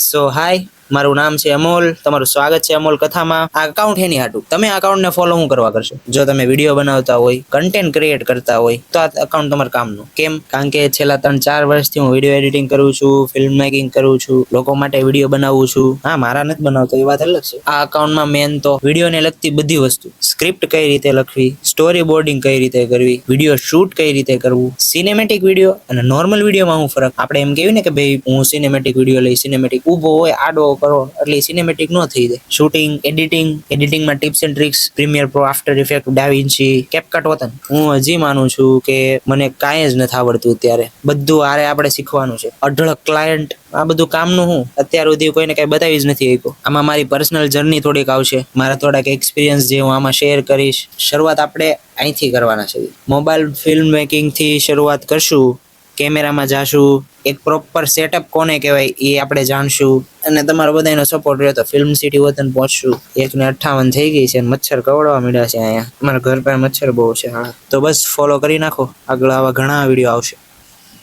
સો હાય, મારું નામ છે અમોલ. તમારું સ્વાગત છે અમોલ કથામાં. આ અકાઉન્ટ એની હાટું તમે આ અકાઉન્ટને ફોલો હું કરવા કરશો? જો તમે વિડીયો બનાવતા હોય, કન્ટેન્ટ ક્રિએટ કરતા હોય તો આ અકાઉન્ટ તમારું કામનું. કેમ? કારણ કે છેલ્લા 3-4 વર્ષથી હું વિડીયો એડિટિંગ કરું છું, ફિલ્મ મેકિંગ કરું છું, લોકો માટે વિડીયો બનાવું છું. હા, મારા નથી બનાવતો એ વાત અલગ છે. આ અકાઉન્ટમાં મેન તો વિડીયોને લગતી બધી વસ્તુ, સ્ક્રિપ્ટ કઈ રીતે લખવી, સ્ટોરી બોર્ડિંગ કઈ રીતે કરવી, વિડીયો શૂટ કઈ રીતે કરવું, સિનેમેટિક વિડીયો અને નોર્મલ વિડીયોમાં હું ફરક. આપણે એમ કહેવી ને કે ભાઈ હું સિનેમેટિક વિડીયો લઈ, સિનેમેટિક ઊભો હોય આડો કરો એટલે સિનેમેટિક ન થઈ જાય. શૂટિંગ, એડિટિંગમાં tips and tricks, premiere pro, after effect, DaVinci, CapCut હોતન. હું હજી માનું છું કે મને કાંઈ જ નથી આવડતું. ત્યારે બધું આરે આપણે શીખવાનું છે. અઢળક ક્લાયન્ટ, આ બધું કામનું હું અત્યાર સુધી કોઈને કઈ બતાવી જ નથી શક્યો. આમાં મારી પર્સનલ જર્ની થોડીક આવશે, મારા થોડાક એક્સપિરિયન્સ જે હું આમાં શેર કરીશ. શરૂઆત આપણે અહીંથી કરવાના છે. મોબાઈલ ફિલ્મ મેકિંગ થી શરૂઆત કરશું. કેમેરામાં જાશું, એક પ્રોપર સેટઅપ કોને કહેવાય એ આપણે જાણશું, અને તમારો બધાનો સપોર્ટ રહ્યો તો ફિલ્મ સિટી વતન પહોંચશું. 1:58 થઈ ગઈ છે, મચ્છર કવડવા મળ્યા છે અહીંયા. અમારા ઘર પાસે મચ્છર બહુ છે. હા, તો બસ ફોલો કરી નાખો, આગળ આવા ઘણા વિડીયો આવશે.